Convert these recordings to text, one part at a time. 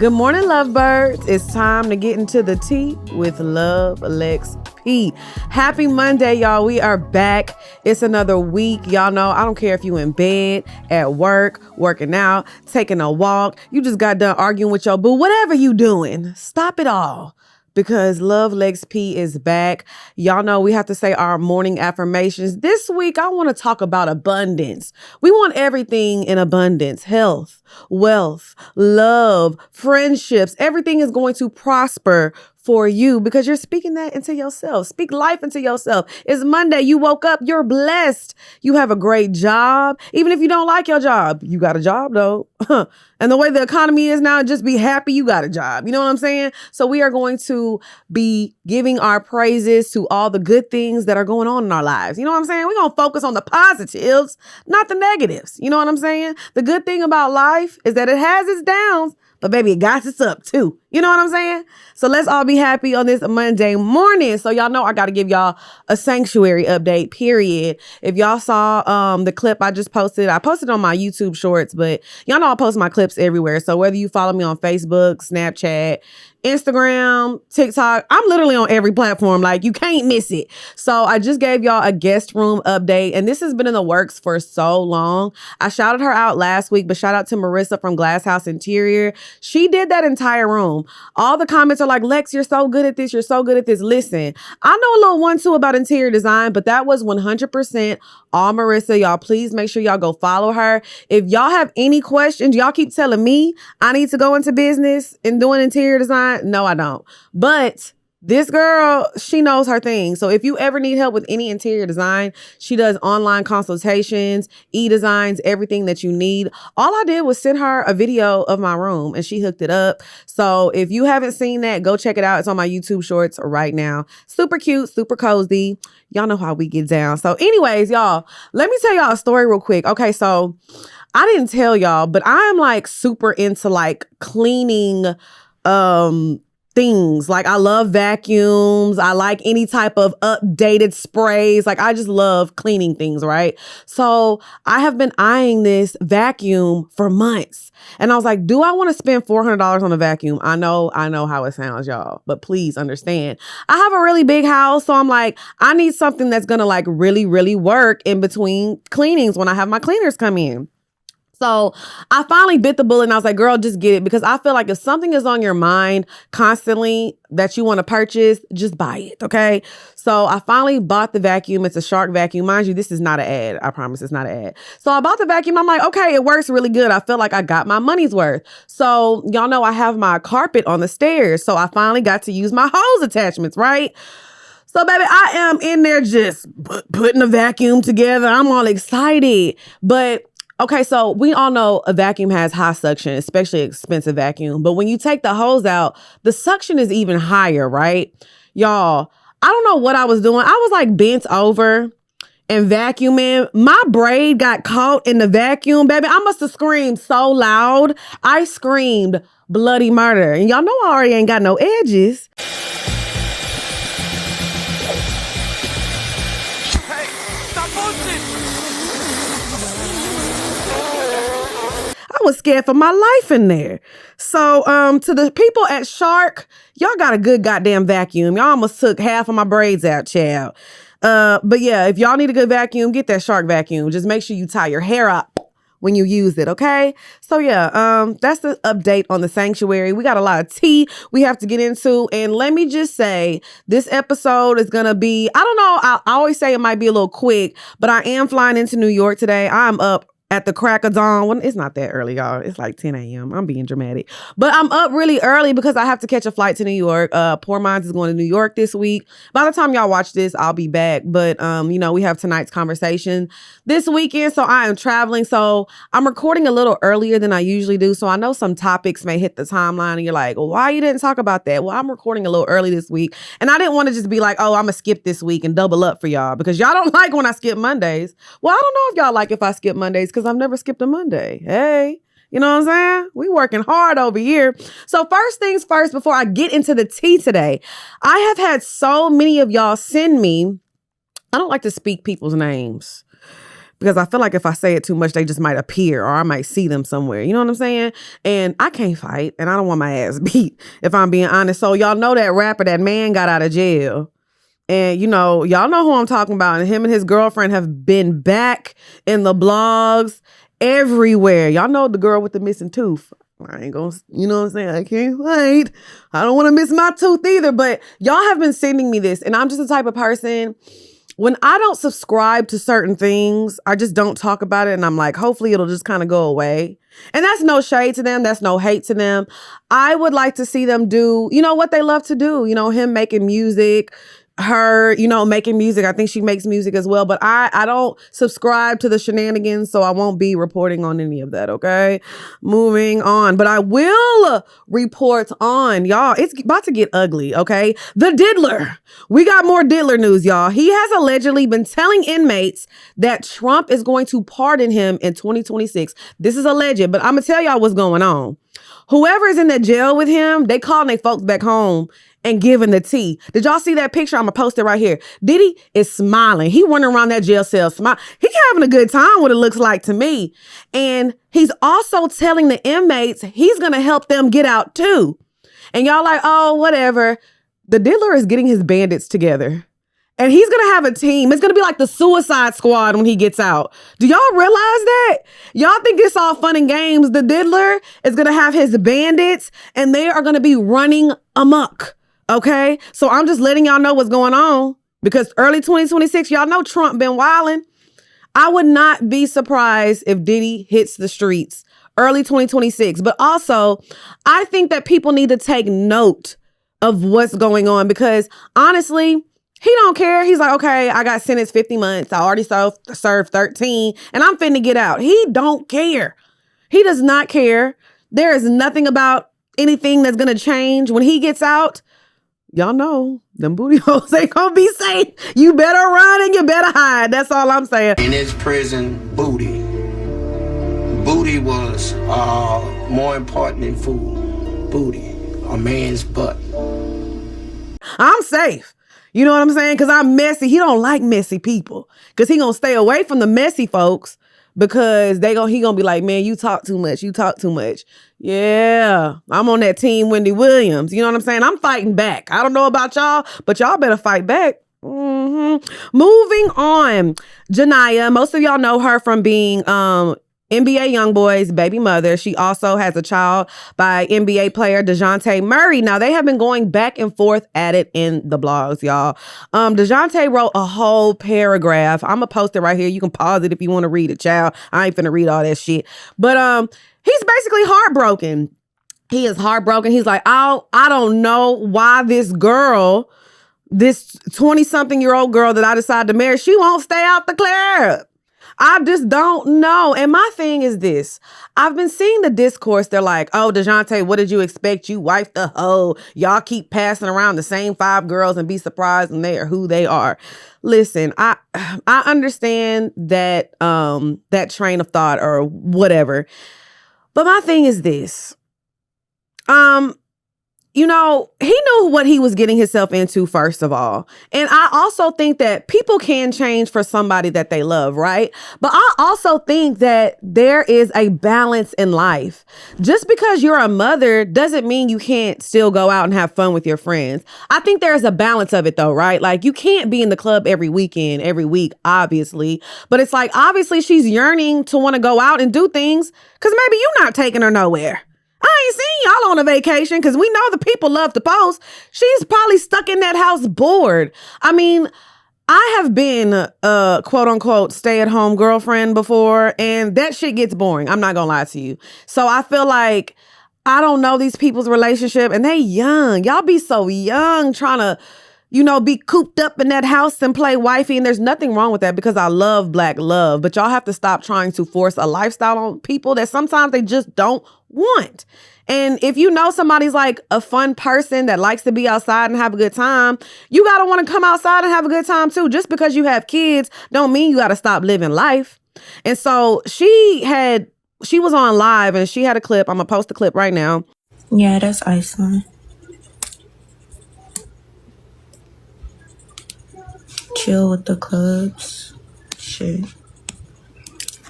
Good morning, lovebirds. It's time to get into the tea with Love Lex P. Happy Monday, y'all. We are back. It's another week. Y'all know I don't care if you in bed, at work, working out, taking a walk. You just got done arguing with your boo. Whatever you doing, stop it all. Because Love Lex P is back. Y'all know we have to say our morning affirmations. This week, I want to talk about abundance. We want everything in abundance. Health, wealth, love, friendships. Everything is going to prosper for you because you're speaking that into yourself. Speak life into yourself. It's Monday. You woke up. You're blessed. You have a great job. Even if you don't like your job, you got a job though. And the way the economy is now, just be happy you got a job. You know what I'm saying? So we are going to be giving our praises to all the good things that are going on in our lives. You know what I'm saying? We're going to focus on the positives, not the negatives. You know what I'm saying? The good thing about life is that it has its downs, but baby, it got its up too. You know what I'm saying? So let's all be happy on this Monday morning. So y'all know I got to give y'all a sanctuary update, period. If y'all saw the clip I just posted, I posted on my YouTube shorts, but y'all know I post my clips everywhere. So whether you follow me on Facebook, Snapchat, Instagram, TikTok, I'm literally on every platform. Like, you can't miss it. So I just gave y'all a guest room update, and this has been in the works for so long. I shouted her out last week, but shout out to Marissa from Glass House Interior. She did that entire room. All the comments are like, Lex, you're so good at this. You're so good at this. Listen, I know a little 1-2 about interior design, but that was 100% all Marissa. Y'all, please make sure y'all go follow her. If y'all have any questions, y'all keep telling me I need to go into business and doing interior design. No, I don't. But this girl, she knows her thing. So if you ever need help with any interior design, she does online consultations, e-designs, everything that you need. All I did was send her a video of my room and she hooked it up. So if you haven't seen that, go check it out. It's on my YouTube shorts right now. Super cute, super cozy. Y'all know how we get down. So anyways, y'all, let me tell y'all a story real quick. Okay, so I didn't tell y'all, but I'm like super into like cleaning things. Like, I love vacuums. I like any type of updated sprays. Like, I just love cleaning things, right? So I have been eyeing this vacuum for months. And I was like, do I want to spend $400 on a vacuum? I know how it sounds, y'all, but please understand. I have a really big house. So I'm like, I need something that's going to like really, really work in between cleanings when I have my cleaners come in. So I finally bit the bullet and I was like, girl, just get it. Because I feel like if something is on your mind constantly that you want to purchase, just buy it, okay? So I finally bought the vacuum. It's a Shark vacuum. Mind you, this is not an ad. I promise it's not an ad. So I bought the vacuum. I'm like, okay, it works really good. I feel like I got my money's worth. So y'all know I have my carpet on the stairs. So I finally got to use my hose attachments, right? So baby, I am in there just putting a vacuum together. I'm all excited. But okay, so we all know a vacuum has high suction, especially expensive vacuum. But when you take the hose out, the suction is even higher, right? Y'all, I don't know what I was doing. I was like bent over and vacuuming. My braid got caught in the vacuum, baby. I must have screamed so loud. I screamed bloody murder. And y'all know I already ain't got no edges. Hey, stop posting! I was scared for my life in there. So to the people at Shark, y'all got a good goddamn vacuum. Y'all almost took half of my braids out, child. But yeah, if y'all need a good vacuum, get that Shark vacuum. Just make sure you tie your hair up when you use it, okay? So yeah, that's the update on the sanctuary. We got a lot of tea we have to get into. And let me just say, this episode is gonna be, I don't know, I always say it might be a little quick, but I am flying into New York today. I'm up at the crack of dawn. Well, it's not that early, y'all. It's like 10 a.m. I'm being dramatic. But I'm up really early because I have to catch a flight to New York. Poor Minds is going to New York this week. By the time y'all watch this, I'll be back. But, you know, we have tonight's conversation this weekend. So I am traveling. So I'm recording a little earlier than I usually do. So I know some topics may hit the timeline and you're like, well, why you didn't talk about that? Well, I'm recording a little early this week. And I didn't want to just be like, oh, I'm going to skip this week and double up for y'all because y'all don't like when I skip Mondays. Well, I don't know if y'all like if I skip Mondays because I've never skipped a Monday. Hey, you know what I'm saying? We working hard over here. So first things first, before I get into the tea today, I have had so many of y'all send me, I don't like to speak people's names. because I feel like if I say it too much, they just might appear or I might see them somewhere. You know what I'm saying? And I can't fight and I don't want my ass beat, if I'm being honest. So y'all know that rapper, that man got out of jail. And, you know, y'all know who I'm talking about. And him and his girlfriend have been back in the blogs everywhere. Y'all know the girl with the missing tooth. I ain't gonna, you know what I'm saying? I can't fight. I don't want to miss my tooth either. But y'all have been sending me this. And I'm just the type of person, when I don't subscribe to certain things, I just don't talk about it. And I'm like, hopefully it'll just kind of go away. And that's no shade to them. That's no hate to them. I would like to see them do, you know, what they love to do. You know, him making music, her, you know, making music. I think she makes music as well. But I don't subscribe to the shenanigans, so I won't be reporting on any of that, okay? Moving on. But I will report on, y'all, it's about to get ugly, okay? The Diddler. We got more Diddler news, y'all. He has allegedly been telling inmates that Trump is going to pardon him in 2026. This is alleged, but I'm going to tell y'all what's going on. Whoever is in that jail with him, they calling their folks back home and giving the tea. Did y'all see that picture? I'm gonna post it right here. Diddy is smiling. He running around that jail cell smiling. He having a good time, what it looks like to me. And he's also telling the inmates he's gonna help them get out too. And y'all like, oh, whatever. The Diddler is getting his bandits together. And he's going to have a team. It's going to be like the Suicide Squad when he gets out. Do y'all realize that? Y'all think it's all fun and games. The Diddler is going to have his bandits and they are going to be running amok. Okay? So I'm just letting y'all know what's going on because early 2026, y'all know Trump been wilding. I would not be surprised if Diddy hits the streets early 2026. But also, I think that people need to take note of what's going on because honestly, he don't care. He's like, okay, I got sentenced 50 months. I already served 13 and I'm finna get out. He don't care. He does not care. There is nothing about anything that's going to change. When he gets out, y'all know them booty holes ain't going to be safe. You better run and you better hide. That's all I'm saying. In his prison, booty was more important than food. Booty, a man's butt. I'm safe. You know what I'm saying? Because I'm messy. He don't like messy people. Because he going to stay away from the messy folks because he going to be like, man, you talk too much. You talk too much. Yeah, I'm on that team Wendy Williams. You know what I'm saying? I'm fighting back. I don't know about y'all, but y'all better fight back. Moving on. Jania, most of y'all know her from being NBA Youngboy's baby mother. She also has a child by NBA player Dejounte Murray. Now, they have been going back and forth at it in the blogs, y'all. Dejounte wrote a whole paragraph. I'm going to post it right here. You can pause it if you want to read it, child. I ain't finna read all that shit. But he's basically heartbroken. He is heartbroken. He's like, I don't know why this 20-something-year-old girl that I decided to marry, she won't stay out the club. I just don't know. And my thing is this. I've been seeing the discourse. They're like, oh, Dejounte, what did you expect? You wifed a hoe. Y'all keep passing around the same 5 girls and be surprised when they are who they are. Listen, I understand that that train of thought or whatever. But my thing is this. You know, he knew what he was getting himself into, first of all. And I also think that people can change for somebody that they love, right? But I also think that there is a balance in life. Just because you're a mother doesn't mean you can't still go out and have fun with your friends. I think there's a balance of it though, right? Like you can't be in the club every weekend, every week, obviously. But it's like, obviously she's yearning to want to go out and do things because maybe you're not taking her nowhere. I ain't seen y'all on a vacation because we know the people love to post. She's probably stuck in that house bored. I mean, I have been a quote unquote stay at home girlfriend before and that shit gets boring. I'm not gonna lie to you. So I feel like I don't know these people's relationship and they young. Y'all be so young trying to, you know, be cooped up in that house and play wifey. And there's nothing wrong with that because I love black love. But y'all have to stop trying to force a lifestyle on people that sometimes they just don't want. And if you know somebody's like a fun person that likes to be outside and have a good time, you got to want to come outside and have a good time too. Just because you have kids don't mean you got to stop living life. And so she was on live and she had a clip. I'm going to post the clip right now. Yeah, that's Iceland. Chill with the clubs. Shit.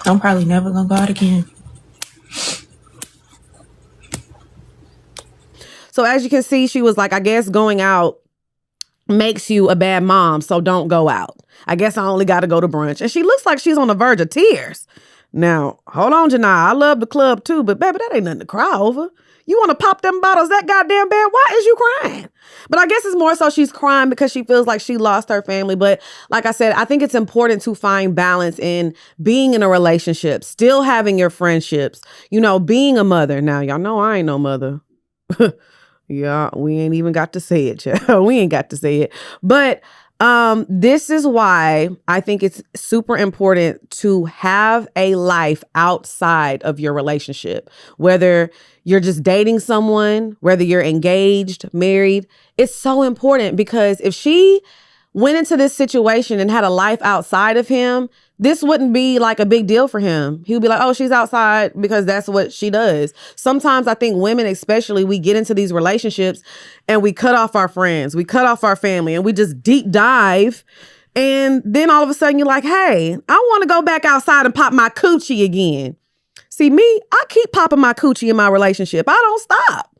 I'm probably never gonna go out again. So as you can see, she was like, I guess going out makes you a bad mom, so don't go out. I guess I only got to go to brunch. And she looks like she's on the verge of tears. Now, hold on, Jania. I love the club too, but baby, that ain't nothing to cry over. You want to pop them bottles that goddamn bad? Why is you crying? But I guess it's more so she's crying because she feels like she lost her family. But like I said, I think it's important to find balance in being in a relationship, still having your friendships, you know, being a mother. Now, y'all know I ain't no mother. Yeah, we ain't even got to say it, child. We ain't got to say it. But this is why I think it's super important to have a life outside of your relationship. Whether you're just dating someone, whether you're engaged, married, it's so important because if she went into this situation and had a life outside of him, this wouldn't be like a big deal for him. He would be like, oh, she's outside because that's what she does. Sometimes I think women, especially, we get into these relationships and we cut off our friends, we cut off our family, and we just deep dive. And then all of a sudden you're like, hey, I want to go back outside and pop my coochie again. See, me, I keep popping my coochie in my relationship. I don't stop.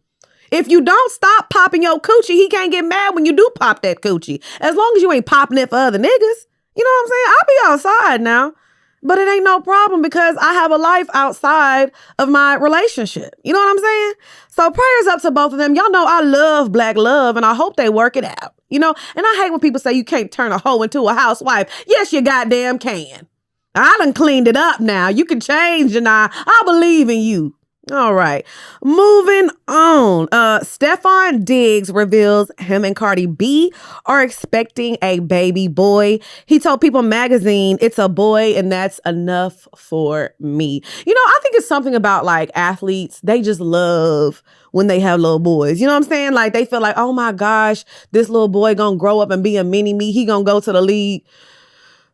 If you don't stop popping your coochie, he can't get mad when you do pop that coochie. As long as you ain't popping it for other niggas. You know what I'm saying? I'll be outside now, but it ain't no problem because I have a life outside of my relationship. You know what I'm saying? So prayers up to both of them. Y'all know I love black love and I hope they work it out. You know, and I hate when people say you can't turn a hoe into a housewife. Yes, you goddamn can. I done cleaned it up now. You can change, and I believe in you. All right, moving on. Stefon Diggs reveals him and Cardi B are expecting a baby boy. He told People magazine, it's a boy and that's enough for me. You know, I think it's something about like athletes. They just love when they have little boys. You know what I'm saying? Like they feel like, oh my gosh, this little boy gonna grow up and be a mini me. He gonna go to the league.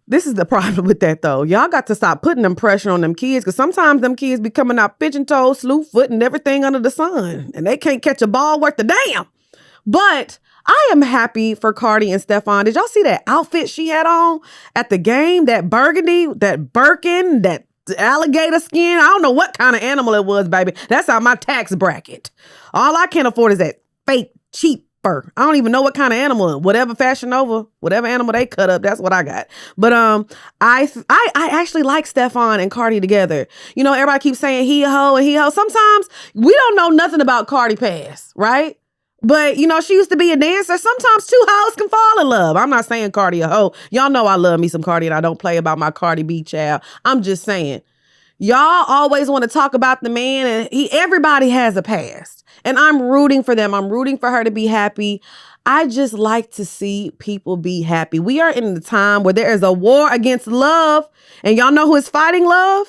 This is the problem with that, though. Y'all got to stop putting them pressure on them kids because sometimes them kids be coming out pigeon-toed, slew-foot, and everything under the sun. And they can't catch a ball worth a damn. But I am happy for Cardi and Stefan. Did y'all see that outfit she had on at the game? That burgundy, that Birkin, that alligator skin. I don't know what kind of animal it was, baby. That's on my tax bracket. All I can afford is that fake, cheap fur. I don't even know what kind of animal, whatever Fashion Nova, whatever animal they cut up, that's what I got. But I actually like Stefan and Cardi together. You know, everybody keeps saying he a hoe and he a hoe. Sometimes we don't know nothing about Cardi past, right? But, you know, she used to be a dancer. Sometimes two hoes can fall in love. I'm not saying Cardi a hoe. Y'all know I love me some Cardi and I don't play about my Cardi B child. I'm just saying, y'all always want to talk about the man and everybody has a past. And I'm rooting for them. I'm rooting for her to be happy. I just like to see people be happy. We are in the time where there is a war against love. And y'all know who is fighting love?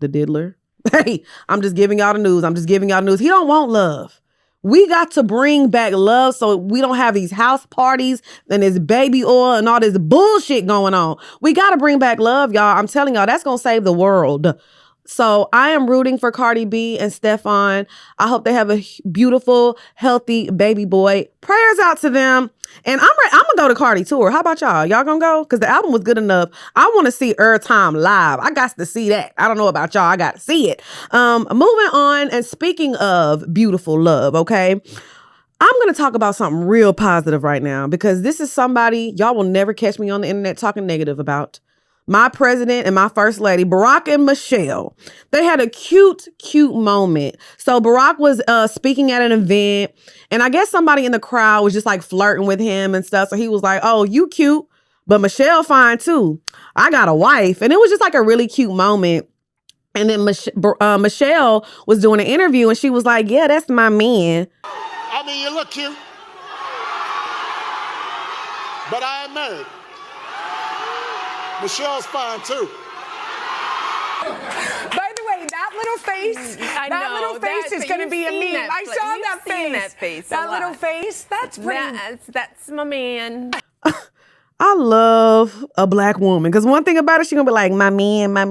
The Diddler. Hey, I'm just giving y'all the news. He don't want love. We got to bring back love so we don't have these house parties and this baby oil and all this bullshit going on. We got to bring back love, y'all. I'm telling y'all, that's going to save the world. So I am rooting for Cardi B and Stefan. I hope they have a beautiful, healthy baby boy. Prayers out to them. And I'm going to go to Cardi tour. How about y'all? Y'all going to go? Because the album was good enough. I want to see Time live. I got to see that. I don't know about y'all. I got to see it. Moving on. And speaking of beautiful love, okay? I'm going to talk about something real positive right now because this is somebody y'all will never catch me on the internet talking negative about. My president and my first lady, Barack and Michelle, they had a cute moment. So Barack was speaking at an event, and I guess somebody in the crowd was just like flirting with him and stuff. So he was like, oh, you cute, but Michelle fine too. I got a wife. And it was just like a really cute moment. And then Michelle was doing an interview, and she was like, yeah, that's my man. I mean, you look cute, but I am married. Michelle's fine too. By the way, that little face, is going to be a meme. I saw that face. That little face, that's pretty. That's my man. I love a black woman because one thing about it, she's going to be like, my man, my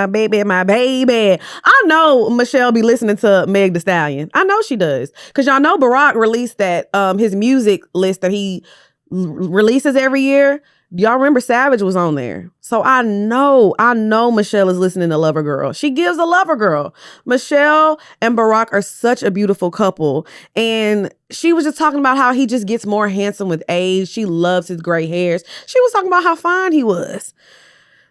baby, my baby. I know Michelle be listening to Meg Thee Stallion. I know she does because y'all know Barack released that his music list that he releases every year. y'all remember Savage was on there. So I know Michelle is listening to Lover Girl. She gives a Lover Girl. Michelle and Barack are such a beautiful couple. And she was just talking about how he just gets more handsome with age. She loves his gray hairs. She was talking about how fine he was.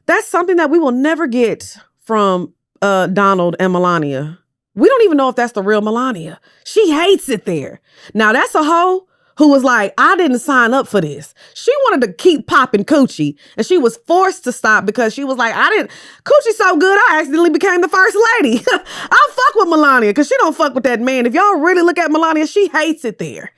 That's something that we will never get from Donald and Melania. We don't even know if that's the real Melania. She hates it there. Now that's a hoe who was like, I didn't sign up for this. She wanted to keep popping coochie, and she was forced to stop because she was like, coochie so good, I accidentally became the first lady. I'll fuck with Melania because she don't fuck with that man. If y'all really look at Melania, she hates it there.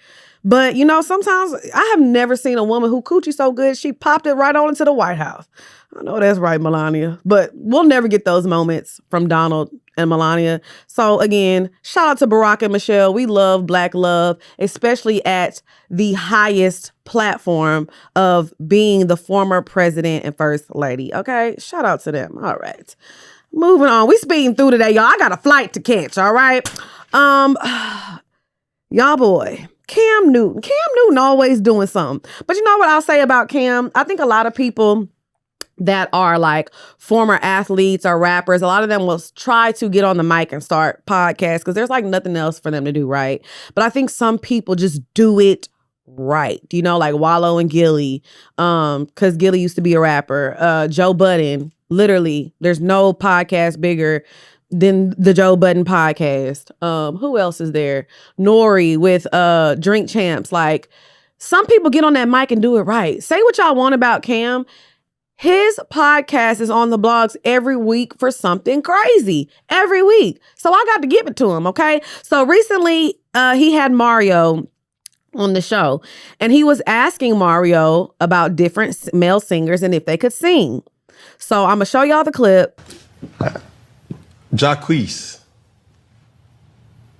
But, you know, sometimes I have never seen a woman who coochie so good, she popped it right on into the White House. I know that's right, Melania. But we'll never get those moments from Donald and Melania. So again, shout out to Barack and Michelle. We love Black love, especially at the highest platform of being the former president and first lady. Okay, shout out to them. All right, moving on. We speeding through today, y'all. I got a flight to catch. All right, y'all boy. Cam Newton always doing something. But you know what I'll say about Cam? I think a lot of people that are like former athletes or rappers, a lot of them will try to get on the mic and start podcasts because there's like nothing else for them to do, right? But I think some people just do it right. You know, like Wallow and Gilly, because Gilly used to be a rapper. Joe Budden, literally, there's no podcast bigger than the Joe Budden podcast. Who else is there? Nori with Drink Champs. Like, some people get on that mic and do it right. Say what y'all want about Cam. His podcast is on the blogs every week for something crazy. Every week. So I got to give it to him, okay? So recently, he had Mario on the show. And he was asking Mario about different male singers and if they could sing. So I'm going to show y'all the clip. Jacquees.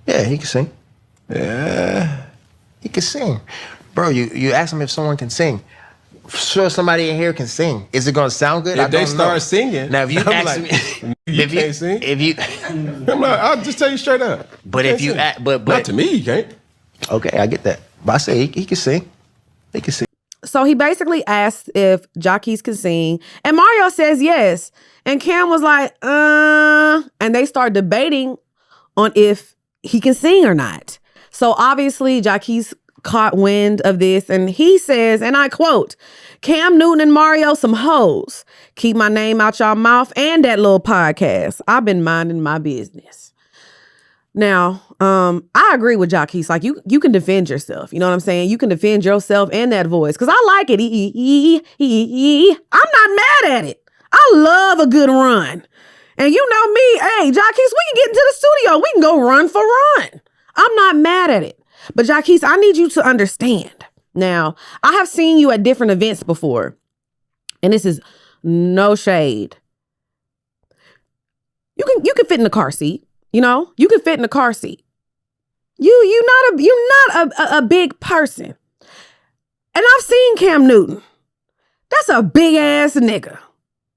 Yeah, he can sing. Yeah. He can sing. Bro, you ask him if someone can sing. Sure, somebody in here can sing. Is it gonna sound good? If they start singing. Now, if you ask me, you can't sing. If you, I'm like, I'll just tell you straight up. But if you, but not to me, you can't. Okay, I get that. But I say he can sing. He can sing. So he basically asked if Jacquees could sing, and Mario says yes. And Cam was like, and they start debating on if he can sing or not. So obviously Jacquees caught wind of this, and he says, and I quote, Cam Newton and Mario some hoes. Keep my name out y'all mouth and that little podcast. I've been minding my business. Now, I agree with Jacquees. Like, you can defend yourself. You know what I'm saying? You can defend yourself and that voice. Because I like it. I'm not mad at it. I love a good run. And you know me, hey, Jacquees, we can get into the studio. We can go run for run. I'm not mad at it. But Jacquees, I need you to understand. Now, I have seen you at different events before. And this is no shade. You can fit in the car seat. You know, you can fit in the car seat. You're not a big person. And I've seen Cam Newton. That's a big ass nigga.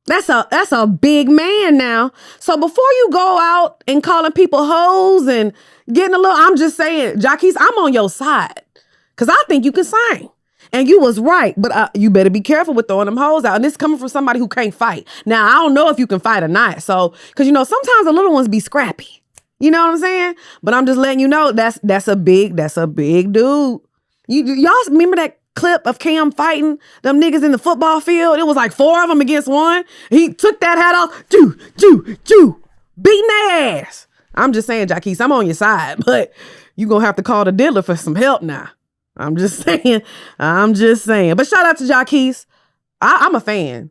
That's a big man now. So before you go out and calling people hoes and getting a little, I'm just saying, Jacquees, I'm on your side. Because I think you can sing. And you was right. But you better be careful with throwing them hoes out. And this is coming from somebody who can't fight. Now, I don't know if you can fight or not. So, because, you know, sometimes the little ones be scrappy. You know what I'm saying? But I'm just letting you know that's a big dude. Y'all remember that clip of Cam fighting them niggas in the football field? It was like 4 of them against 1. He took that hat off, beating their ass. I'm just saying, Jacquees, I'm on your side, but you gonna have to call the Diddler for some help now. I'm just saying. But shout out to Jacquees. I'm a fan.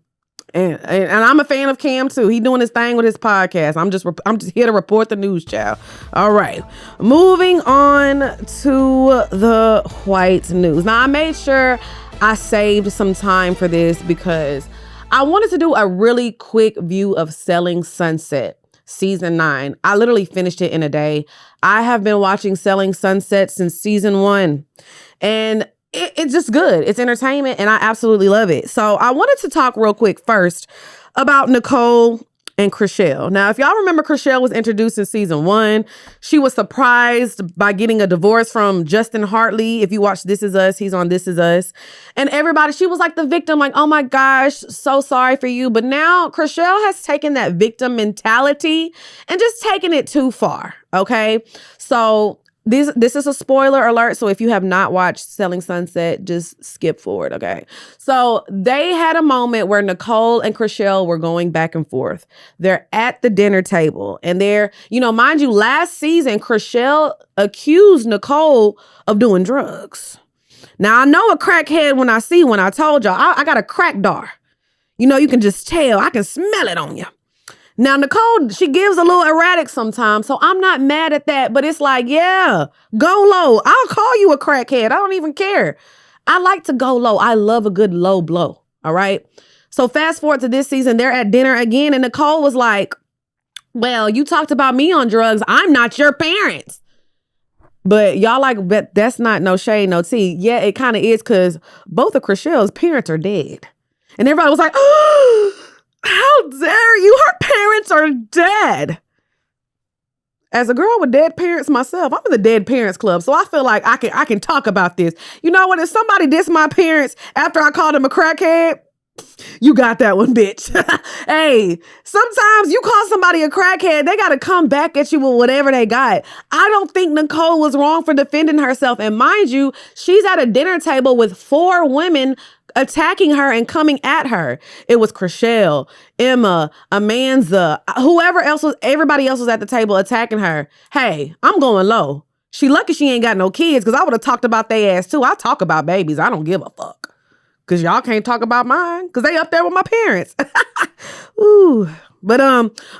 And I'm a fan of Cam too. He doing his thing with his podcast. I'm just here to report the news, child. All right, moving on to the white news. Now, I made sure I saved some time for this because I wanted to do a really quick view of Selling Sunset season 9. I literally finished it in a day. I have been watching Selling Sunset since season 1, and it's just good. It's entertainment, and I absolutely love it. So I wanted to talk real quick first about Nicole and Chrishell. Now, if y'all remember, Chrishell was introduced in season 1. She was surprised by getting a divorce from Justin Hartley. If you watch This Is Us, he's on This Is Us. And everybody, she was like the victim, like, oh my gosh, so sorry for you. But now Chrishell has taken that victim mentality and just taken it too far, okay? So this is a spoiler alert, so if you have not watched Selling Sunset, just skip forward, okay? So they had a moment where Nicole and Chrishell were going back and forth. They're at the dinner table, and they're, mind you, last season, Chrishell accused Nicole of doing drugs. Now, I know a crackhead when I see one. I told y'all, I got a crack dar. You can just tell. I can smell it on you. Now, Nicole, she gives a little erratic sometimes, so I'm not mad at that. But it's like, yeah, go low. I'll call you a crackhead. I don't even care. I like to go low. I love a good low blow, all right? So fast forward to this season, they're at dinner again, and Nicole was like, well, you talked about me on drugs. I'm not your parents. But y'all like, but that's not no shade, no tea. Yeah, it kind of is, because both of Chrishell's parents are dead. And everybody was like, oh, how dare you? Her parents are dead. As a girl with dead parents myself, I'm in the dead parents club, so I feel like I can talk about this. You know what? If somebody diss my parents after I called them a crackhead, you got that one, bitch. Hey, sometimes you call somebody a crackhead, they got to come back at you with whatever they got. I don't think Nicole was wrong for defending herself. And mind you, she's at a dinner table with 4 women attacking her and coming at her. It was Chrishell, Emma, Amanza, everybody else was at the table attacking her. Hey, I'm going low. She lucky she ain't got no kids, because I would have talked about they ass too. I talk about babies. I don't give a fuck. Because y'all can't talk about mine, because they up there with my parents. Ooh. But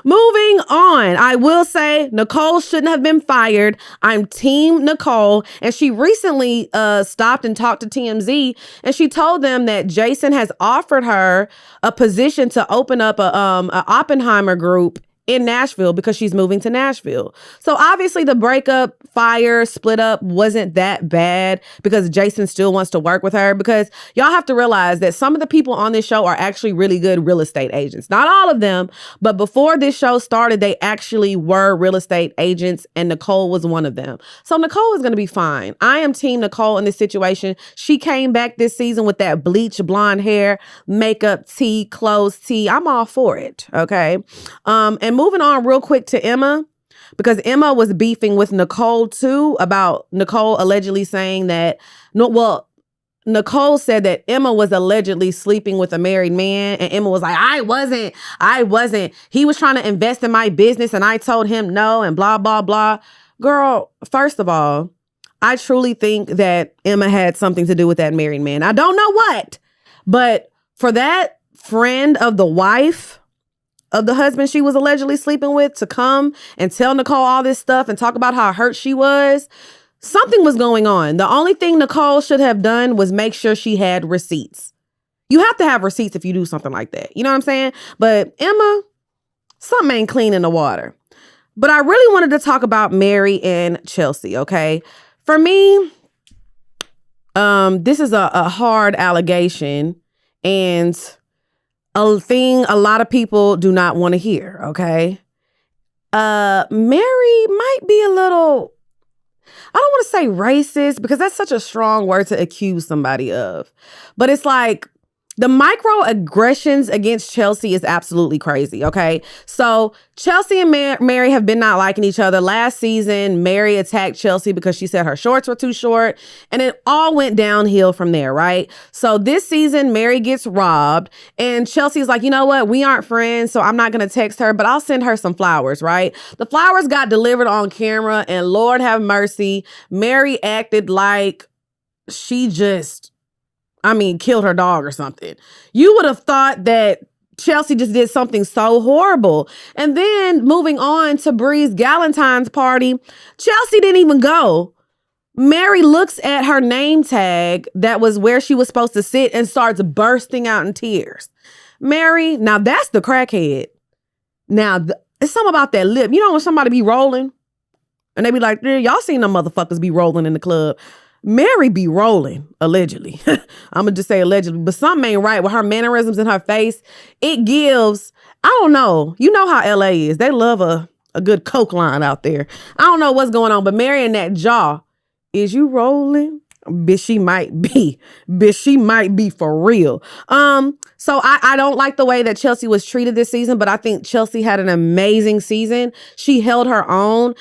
moving on, I will say Nicole shouldn't have been fired. I'm team Nicole. And she recently stopped and talked to TMZ, and she told them that Jason has offered her a position to open up a Oppenheimer group in Nashville, because she's moving to Nashville. So obviously the breakup, fire, split up wasn't that bad, because Jason still wants to work with her. Because y'all have to realize that some of the people on this show are actually really good real estate agents. Not all of them, but before this show started, they actually were real estate agents, and Nicole was one of them. So Nicole is going to be fine. I am team Nicole in this situation. She came back this season with that bleach blonde hair, makeup tea, clothes tea. I'm all for it, okay? And moving on real quick to Emma, because Emma was beefing with Nicole too about Nicole allegedly saying that, Nicole said that Emma was allegedly sleeping with a married man, and Emma was like, I wasn't. He was trying to invest in my business and I told him no, and blah, blah, blah. Girl, first of all, I truly think that Emma had something to do with that married man. I don't know what, but for that friend of the wife of the husband she was allegedly sleeping with to come and tell Nicole all this stuff and talk about how hurt she was, something was going on. The only thing Nicole should have done was make sure she had receipts. You have to have receipts if you do something like that. You know what I'm saying? But Emma, something ain't clean in the water. But I really wanted to talk about Mary and Chelsea, okay? For me, this is a hard allegation, and a thing a lot of people do not want to hear, okay? Mary might be a little, I don't want to say racist, because that's such a strong word to accuse somebody of. But it's like, the microaggressions against Chelsea is absolutely crazy, okay? So Chelsea and Mary have been not liking each other. Last season, Mary attacked Chelsea because she said her shorts were too short, and it all went downhill from there, right? So this season, Mary gets robbed, and Chelsea's like, you know what? We aren't friends, so I'm not going to text her, but I'll send her some flowers, right? The flowers got delivered on camera, and Lord have mercy, Mary acted like she just, killed her dog or something. You would have thought that Chelsea just did something so horrible. And then moving on to Bree's Galentine's party, Chelsea didn't even go. Mary looks at her name tag that was where she was supposed to sit and starts bursting out in tears. Mary, now that's the crackhead. Now, it's something about that lip. You know when somebody be rolling and they be like, y'all seen them motherfuckers be rolling in the club. Mary be rolling, allegedly. I'm going to just say allegedly, but something ain't right with her mannerisms in her face. It gives, I don't know. You know how LA is. They love a good Coke line out there. I don't know what's going on, but Mary and that jaw, is you rolling? Bitch, she might be. Bitch, she might be for real. So I don't like the way that Chelsea was treated this season, but I think Chelsea had an amazing season. She held her own.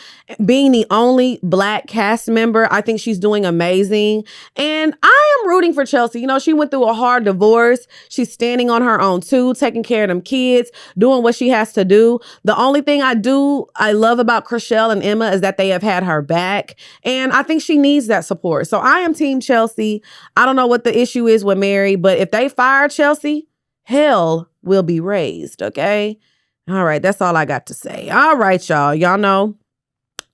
Being the only Black cast member, I think she's doing amazing. And I am rooting for Chelsea. You know, she went through a hard divorce. She's standing on her own too, taking care of them kids, doing what she has to do. The only thing I love about Chrishell and Emma is that they have had her back. And I think she needs that support. So I am Team Chelsea. I don't know what the issue is with Mary, but if they fire Chelsea, hell will be raised, okay? All right, that's all I got to say. All right, y'all. Y'all know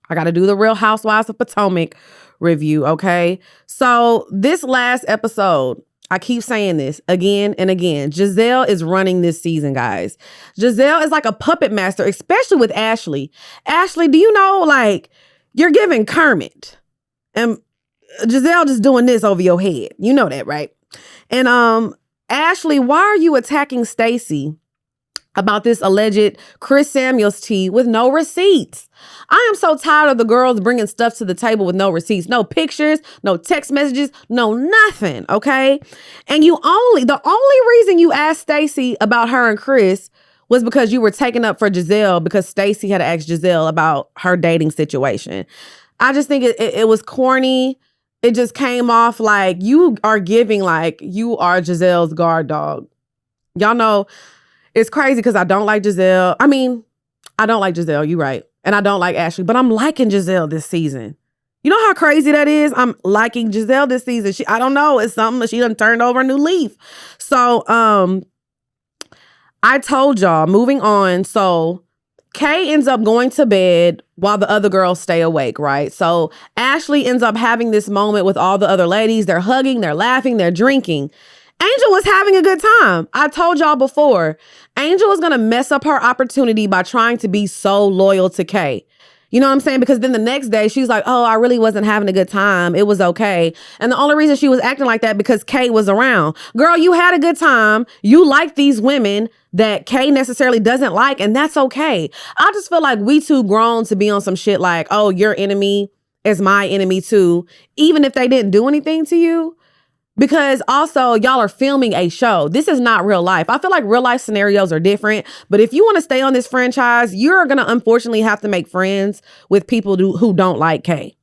I got to do the Real Housewives of Potomac review, okay? So this last episode, I keep saying this again and again. Giselle is running this season, guys. Giselle is like a puppet master, especially with Ashley. Ashley, do you know, like, you're giving Kermit. And Giselle just doing this over your head. You know that, right? And Ashley, why are you attacking Stacey about this alleged Chris Samuels tea with no receipts? I am so tired of the girls bringing stuff to the table with no receipts, no pictures, no text messages, no nothing, okay? And the only reason you asked Stacey about her and Chris was because you were taking up for Giselle because Stacey had asked Giselle about her dating situation. I just think it was corny. It just came off like you are giving like you are Giselle's guard dog. Y'all know it's crazy because I don't like Giselle. I mean, I don't like Giselle, you're right. And I don't like Ashley, but I'm liking Giselle this season. You know how crazy that is? I'm liking Giselle this season. I don't know. It's something that she done turned over a new leaf. So I told y'all, moving on. So Kay ends up going to bed while the other girls stay awake, right? So Ashley ends up having this moment with all the other ladies. They're hugging, they're laughing, they're drinking. Angel was having a good time. I told y'all before, Angel was going to mess up her opportunity by trying to be so loyal to Kay. You know what I'm saying? Because then the next day she's like, oh, I really wasn't having a good time. It was okay. And the only reason she was acting like that because Kay was around. Girl, you had a good time. You like these women that Kay necessarily doesn't like, and that's okay. I just feel like we too grown to be on some shit like, oh, your enemy is my enemy too, even if they didn't do anything to you. Because also, y'all are filming a show. This is not real life. I feel like real life scenarios are different. But if you want to stay on this franchise, you're going to unfortunately have to make friends with people who don't like Kay.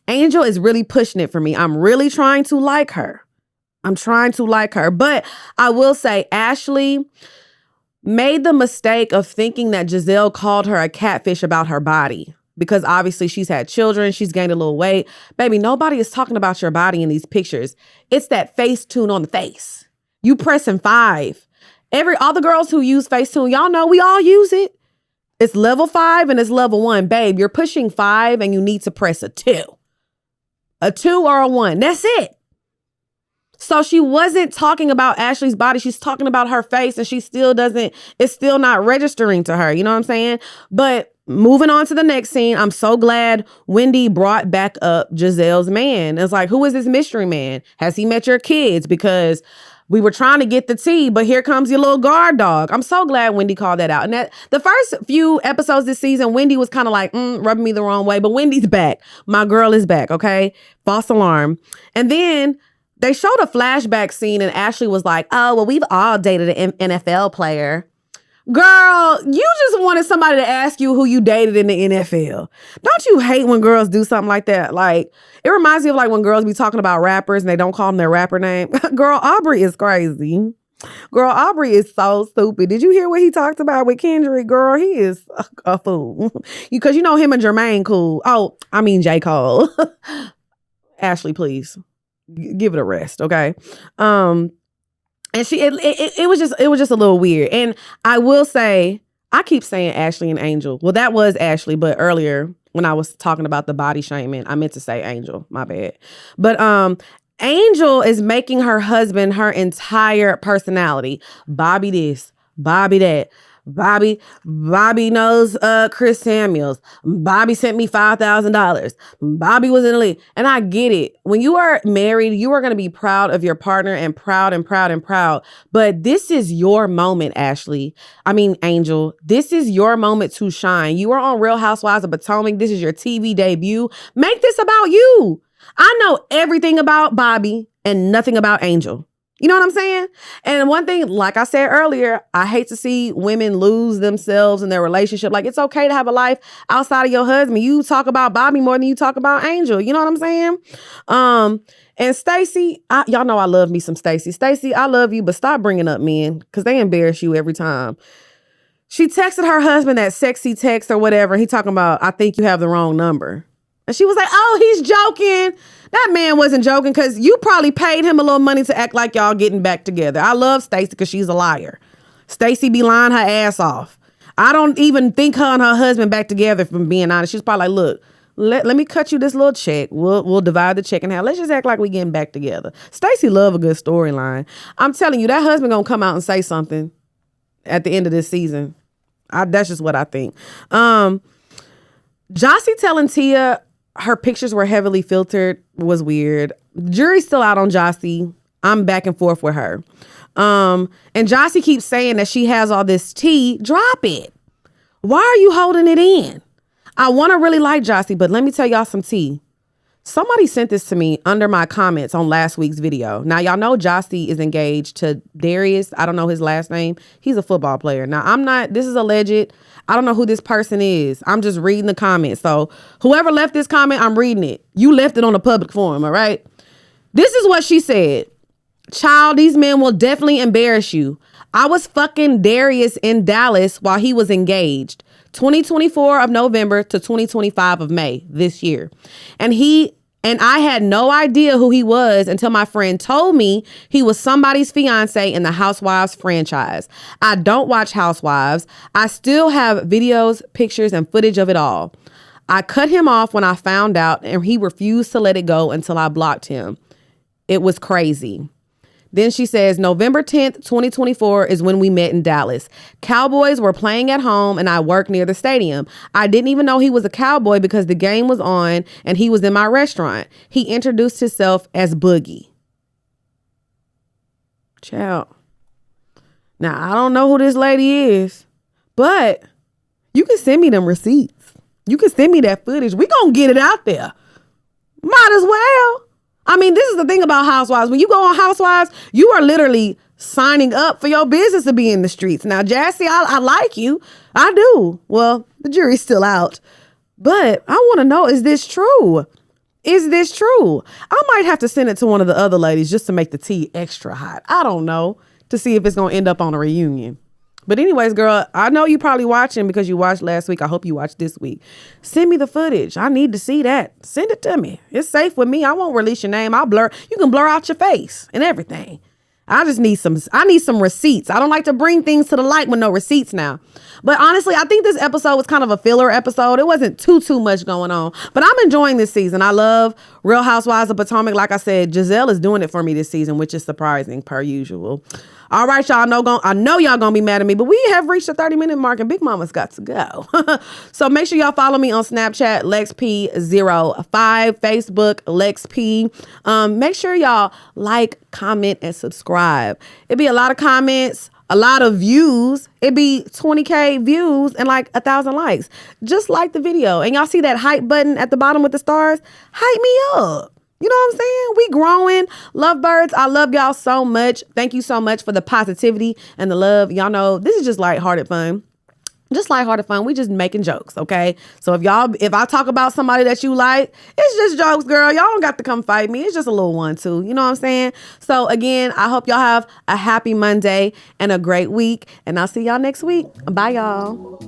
Angel is really pushing it for me. I'm really trying to like her. But I will say Ashley made the mistake of thinking that Giselle called her a catfish about her body. Because obviously she's had children, she's gained a little weight. Baby, nobody is talking about your body in these pictures. It's that Facetune on the face. You pressing 5. All the girls who use Facetune, y'all know we all use it. It's level 5 and it's level 1. Babe, you're pushing 5 and you need to press a 2. A 2 or a 1. That's it. So she wasn't talking about Ashley's body. She's talking about her face and it's still not registering to her. You know what I'm saying? But moving on to the next scene, I'm so glad Wendy brought back up Giselle's man. It's like, who is this mystery man? Has he met your kids? Because we were trying to get the tea, but here comes your little guard dog. I'm so glad Wendy called that out. And that the first few episodes this season, Wendy was kind of like, rubbing me the wrong way. But Wendy's back. My girl is back, okay? False alarm. And then they showed a flashback scene and Ashley was like, oh, well, we've all dated an NFL player. Girl, you just wanted somebody to ask you who you dated in the NFL. Don't you hate when girls do something like that? Like, it reminds me of like when girls be talking about rappers and they don't call them their rapper name. Girl, Aubrey is crazy. Girl, Aubrey is so stupid. Did you hear what he talked about with Kendrick? Girl, he is a fool. Because you know him and Jermaine cool. Oh, I mean J. Cole. Ashley, please. Give it a rest, okay? And it was just a little weird. And I will say, I keep saying Ashley and Angel. Well, that was Ashley, but earlier when I was talking about the body shaming, I meant to say Angel. My bad. But Angel is making her husband her entire personality. Bobby this, Bobby that. Bobby knows Chris Samuels. Bobby sent me $5,000. Bobby was in the league. And I get it. When you are married, you are going to be proud of your partner and proud. But this is your moment, Angel. This is your moment to shine. You are on Real Housewives of Potomac. This is your TV debut. Make this about you. I know everything about Bobby and nothing about Angel. You know what I'm saying? And one thing, like I said earlier, I hate to see women lose themselves in their relationship. Like, it's okay to have a life outside of your husband. You talk about Bobby more than you talk about Angel. You know what I'm saying? And Stacey, y'all know I love me some Stacey. Stacey, I love you, but stop bringing up men because they embarrass you every time. She texted her husband that sexy text or whatever. He talking about, I think you have the wrong number. And she was like, oh, he's joking. That man wasn't joking because you probably paid him a little money to act like y'all getting back together. I love Stacey because she's a liar. Stacey be lying her ass off. I don't even think her and her husband back together, if I'm being honest. She's probably like, look, let me cut you this little check. We'll divide the check in half. Let's just act like we getting back together. Stacey love a good storyline. I'm telling you, that husband gonna come out and say something at the end of this season. That's just what I think. Jossie telling Tia her pictures were heavily filtered was weird. Jury's still out on Jossie. I'm back and forth with her. And Jossie keeps saying that she has all this tea. Drop it. Why are you holding it in? I want to really like Jossie, but let me tell y'all some tea. Somebody sent this to me under my comments on last week's video. Now, y'all know Jossie is engaged to Darius. I don't know his last name. He's a football player. Now, this is alleged. I don't know who this person is. I'm just reading the comments. So whoever left this comment, I'm reading it. You left it on a public forum, all right? This is what she said. Child, these men will definitely embarrass you. I was fucking Darius in Dallas while he was engaged. 2024 of November to 2025 of May this year. And I had no idea who he was until my friend told me he was somebody's fiance in the Housewives franchise. I don't watch Housewives. I still have videos, pictures, and footage of it all. I cut him off when I found out, and he refused to let it go until I blocked him. It was crazy. Then she says, November 10th, 2024 is when we met in Dallas. Cowboys were playing at home and I worked near the stadium. I didn't even know he was a Cowboy because the game was on and he was in my restaurant. He introduced himself as Boogie. Child. Now, I don't know who this lady is, but you can send me them receipts. You can send me that footage. We gonna get it out there. Might as well. I mean, this is the thing about Housewives. When you go on Housewives, you are literally signing up for your business to be in the streets. Now, Jacquees, I like you. I do. Well, the jury's still out. But I want to know, is this true? Is this true? I might have to send it to one of the other ladies just to make the tea extra hot. I don't know. To see if it's going to end up on a reunion. But anyways, girl, I know you probably watching because you watched last week. I hope you watched this week. Send me the footage. I need to see that. Send it to me. It's safe with me. I won't release your name. You can blur out your face and everything. I need some receipts. I don't like to bring things to the light with no receipts now. But honestly, I think this episode was kind of a filler episode. It wasn't too much going on. But I'm enjoying this season. I love Real Housewives of Potomac. Like I said, Giselle is doing it for me this season, which is surprising per usual. All right, y'all. I know y'all gonna be mad at me, but we have reached the 30-minute mark and Big Mama's got to go. So make sure y'all follow me on Snapchat, Lex P05, Facebook, Lex P. Make sure y'all like, comment, and subscribe. It'd be a lot of comments, a lot of views. It'd be 20K views and like 1,000 likes. Just like the video. And y'all see that hype button at the bottom with the stars? Hype me up. You know what I'm saying? We growing. Lovebirds, I love y'all so much. Thank you so much for the positivity and the love. Y'all know this is just lighthearted fun. Just lighthearted fun. We just making jokes, okay? So if I talk about somebody that you like, it's just jokes, girl. Y'all don't got to come fight me. It's just a little 1-2. You know what I'm saying? So again, I hope y'all have a happy Monday and a great week. And I'll see y'all next week. Bye, y'all.